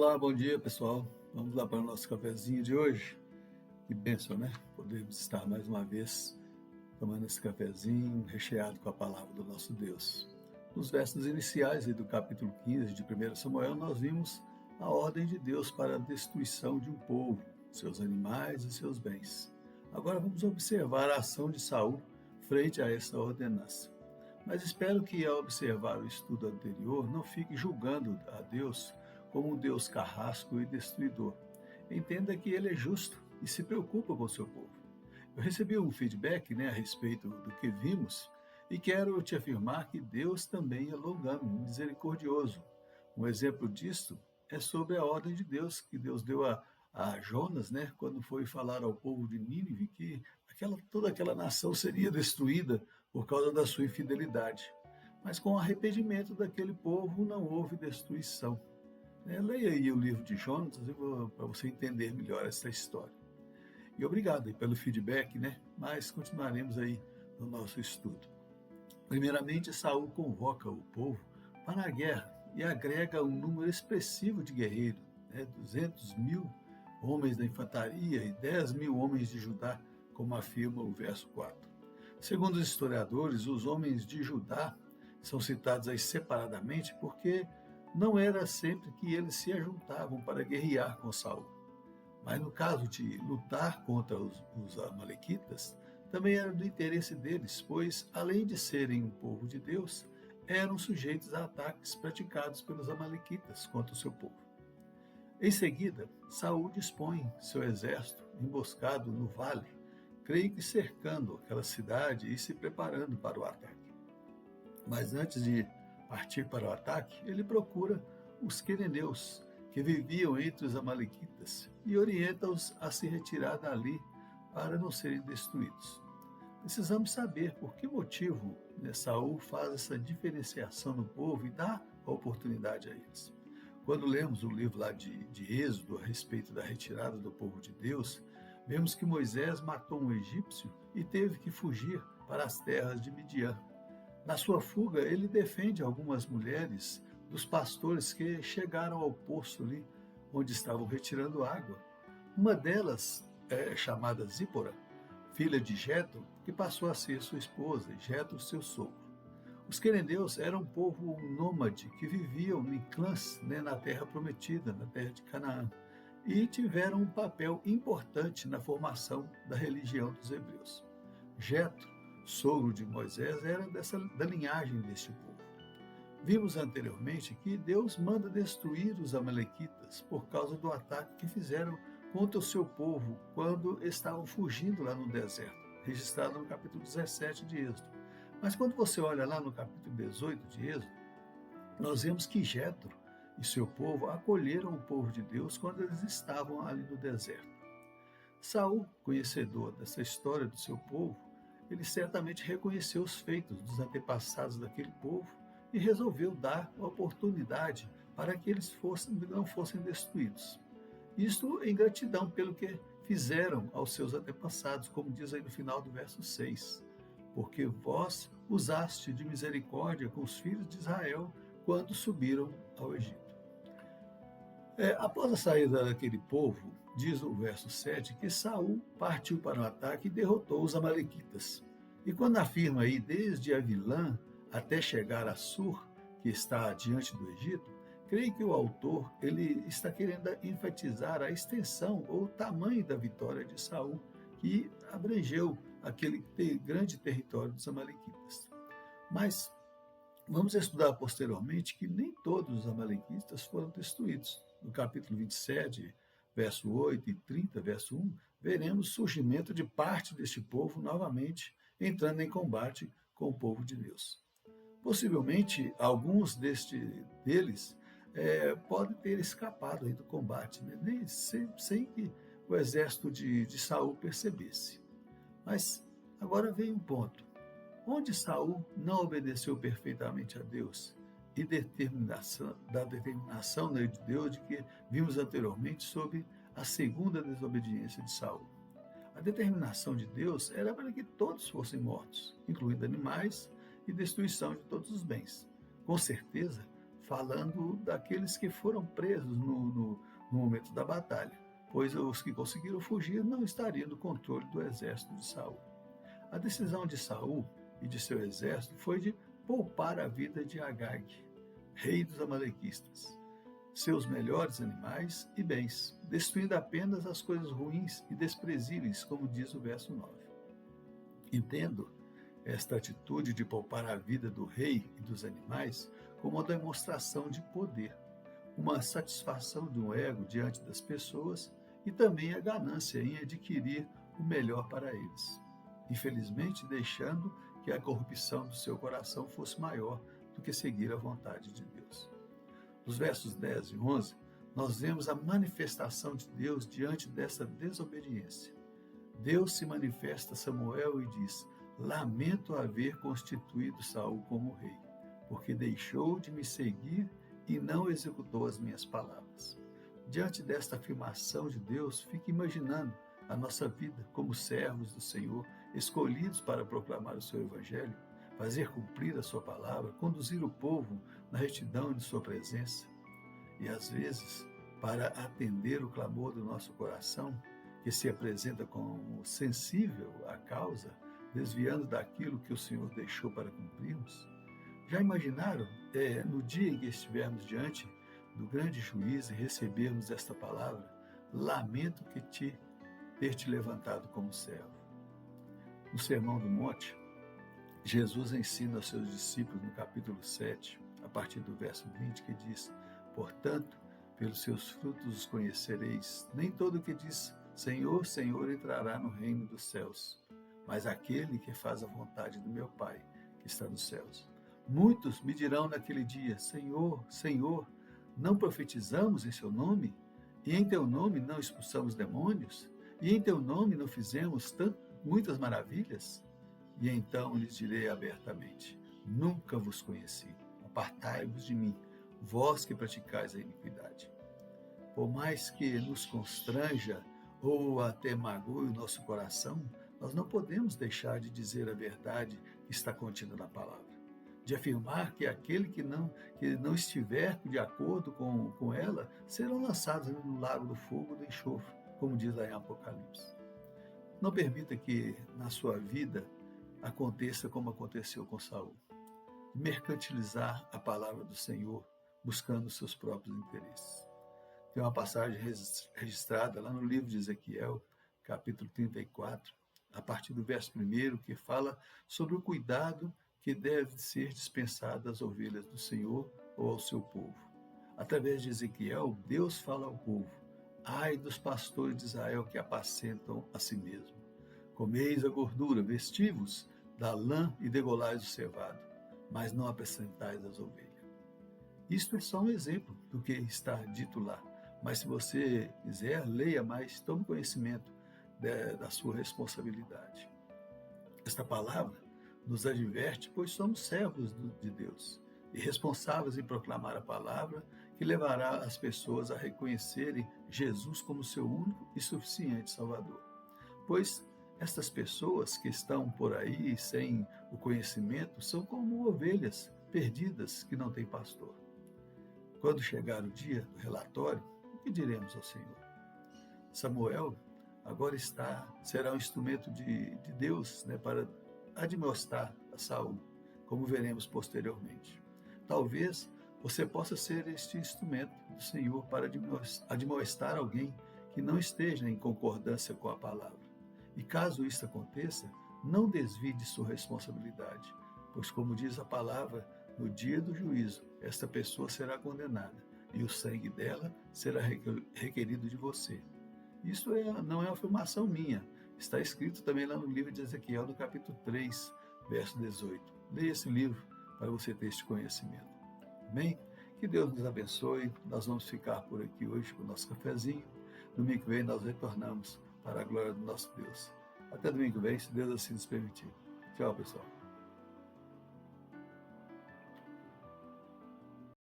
Olá, bom dia pessoal. Vamos lá para o nosso cafezinho de hoje. Que bênção, né? Podemos estar mais uma vez tomando esse cafezinho recheado com a palavra do nosso Deus. Nos versos iniciais aí do capítulo 15 de 1 Samuel, nós vimos a ordem de Deus para a destruição de um povo, seus animais e seus bens. Agora vamos observar a ação de Saul frente a essa ordenança. Mas espero que, ao observar o estudo anterior, não fique julgando a Deus como um Deus carrasco e destruidor. Entenda que Ele é justo e se preocupa com o seu povo. Eu recebi um feedback a respeito do que vimos e quero te afirmar que Deus também é longânimo, misericordioso. Um exemplo disto é sobre a ordem de Deus que Deus deu a Jonas, quando foi falar ao povo de Nínive que toda aquela nação seria destruída por causa da sua infidelidade. Mas com o arrependimento daquele povo não houve destruição. Leia aí o livro de Jonas para você entender melhor essa história. E obrigado aí pelo feedback, mas continuaremos aí no nosso estudo. Primeiramente, Saul convoca o povo para a guerra e agrega um número expressivo de guerreiros, 200.000 homens da infantaria e 10.000 homens de Judá, como afirma o verso 4. Segundo os historiadores, os homens de Judá são citados aí separadamente porque não era sempre que eles se ajuntavam para guerrear com Saul. Mas no caso de lutar contra os amalequitas, também era do interesse deles, pois, além de serem um povo de Deus, eram sujeitos a ataques praticados pelos amalequitas contra o seu povo. Em seguida, Saul dispõe seu exército emboscado no vale, creio que cercando aquela cidade e se preparando para o ataque. Mas antes de partir para o ataque, ele procura os queneneus, que viviam entre os amalequitas, e orienta-os a se retirar dali para não serem destruídos. Precisamos saber por que motivo Saul faz essa diferenciação no povo e dá a oportunidade a eles. Quando lemos o livro lá de Êxodo a respeito da retirada do povo de Deus, vemos que Moisés matou um egípcio e teve que fugir para as terras de Midian. Na sua fuga, ele defende algumas mulheres dos pastores que chegaram ao poço ali, onde estavam retirando água. Uma delas é chamada Zípora, filha de Jetro, que passou a ser sua esposa, e Jetro seu sogro. Os queneneus eram um povo nômade que viviam em clãs na terra prometida, na terra de Canaã, e tiveram um papel importante na formação da religião dos hebreus. Jetro, sogro de Moisés, era da linhagem deste povo. Vimos anteriormente que Deus manda destruir os amalequitas por causa do ataque que fizeram contra o seu povo quando estavam fugindo lá no deserto, registrado no capítulo 17 de Êxodo. Mas quando você olha lá no capítulo 18 de Êxodo, nós vemos que Jetro e seu povo acolheram o povo de Deus quando eles estavam ali no deserto. Saul, conhecedor dessa história do seu povo, ele certamente reconheceu os feitos dos antepassados daquele povo e resolveu dar a oportunidade para que eles não fossem destruídos. Isto em gratidão pelo que fizeram aos seus antepassados, como diz aí no final do verso 6. Porque vós usaste de misericórdia com os filhos de Israel quando subiram ao Egito. Após a saída daquele povo, diz o verso 7, que Saul partiu para o ataque e derrotou os amalequitas. E quando afirma aí, desde Avilã até chegar a Sur, que está diante do Egito, creio que o autor ele está querendo enfatizar a extensão ou o tamanho da vitória de Saul, que abrangeu aquele grande território dos amalequitas. Mas vamos estudar posteriormente que nem todos os amalequitas foram destruídos. No capítulo 27, verso 8 e 30, verso 1, veremos o surgimento de parte deste povo novamente entrando em combate com o povo de Deus. Possivelmente, alguns deles podem ter escapado aí do combate, nem sem que o exército de Saul percebesse. Mas agora vem um ponto. Onde Saul não obedeceu perfeitamente a Deus e da determinação de Deus de que vimos anteriormente sobre a segunda desobediência de Saul. A determinação de Deus era para que todos fossem mortos, incluindo animais e destruição de todos os bens. Com certeza, falando daqueles que foram presos no momento da batalha, pois os que conseguiram fugir não estariam no controle do exército de Saul. A decisão de Saul e de seu exército foi de poupar a vida de Agag, rei dos amalequistas, seus melhores animais e bens, destruindo apenas as coisas ruins e desprezíveis, como diz o verso 9. Entendo esta atitude de poupar a vida do rei e dos animais como uma demonstração de poder, uma satisfação de um ego diante das pessoas e também a ganância em adquirir o melhor para eles, infelizmente deixando que a corrupção do seu coração fosse maior do que seguir a vontade de Deus. Nos versos 10 e 11, nós vemos a manifestação de Deus diante dessa desobediência. Deus se manifesta a Samuel e diz: lamento haver constituído Saul como rei, porque deixou de me seguir e não executou as minhas palavras. Diante desta afirmação de Deus, fique imaginando a nossa vida como servos do Senhor, escolhidos para proclamar o seu evangelho, fazer cumprir a sua palavra, conduzir o povo na retidão de sua presença. E às vezes, para atender o clamor do nosso coração, que se apresenta como sensível à causa, desviando daquilo que o Senhor deixou para cumprirmos? Já imaginaram, no dia em que estivermos diante do grande juiz e recebermos esta palavra: lamento ter te levantado como servo? No Sermão do Monte, Jesus ensina aos seus discípulos no capítulo 7, a partir do verso 20, que diz: portanto, pelos seus frutos os conhecereis. Nem todo o que diz Senhor, Senhor entrará no reino dos céus, mas aquele que faz a vontade do meu Pai, que está nos céus. Muitos me dirão naquele dia: Senhor, Senhor, não profetizamos em seu nome? E em teu nome não expulsamos demônios? E em teu nome não fizemos muitas maravilhas? E então lhes direi abertamente: nunca vos conheci. Apartai-vos de mim, vós que praticais a iniquidade. Por mais que nos constranja ou até magoe o nosso coração, nós não podemos deixar de dizer a verdade que está contida na palavra, de afirmar que aquele que não estiver de acordo com ela serão lançados no lago do fogo do enxofre, como diz lá em Apocalipse. Não permita que na sua vida aconteça como aconteceu com Saul, mercantilizar a palavra do Senhor, buscando os seus próprios interesses. Tem uma passagem registrada lá no livro de Ezequiel, capítulo 34, a partir do verso 1, que fala sobre o cuidado que deve ser dispensado às ovelhas do Senhor ou ao seu povo. Através de Ezequiel, Deus fala ao povo: ai dos pastores de Israel que apacentam a si mesmo. Comeis a gordura, vestivos da lã e degolais o cevado, mas não apacentais as ovelhas. Isto é só um exemplo do que está dito lá. Mas se você quiser, leia mais, tome conhecimento da sua responsabilidade. Esta palavra nos adverte, pois somos servos de Deus e responsáveis em proclamar a palavra que levará as pessoas a reconhecerem Jesus como seu único e suficiente Salvador. Pois estas pessoas que estão por aí sem o conhecimento são como ovelhas perdidas que não têm pastor. Quando chegar o dia do relatório, o que diremos ao Senhor? Samuel agora será um instrumento de Deus, para admoestar a Saul, como veremos posteriormente. Talvez você possa ser este instrumento do Senhor para admoestar alguém que não esteja em concordância com a palavra. E caso isso aconteça, não desvie de sua responsabilidade, pois, como diz a palavra, no dia do juízo, esta pessoa será condenada e o sangue dela será requerido de você. Isso não é uma afirmação minha, está escrito também lá no livro de Ezequiel, no capítulo 3, verso 18. Leia esse livro para você ter este conhecimento. Amém? Que Deus nos abençoe. Nós vamos ficar por aqui hoje com o nosso cafezinho. Domingo que vem nós retornamos para a glória do nosso Deus. Até domingo que vem, se Deus assim nos permitir. Tchau, pessoal.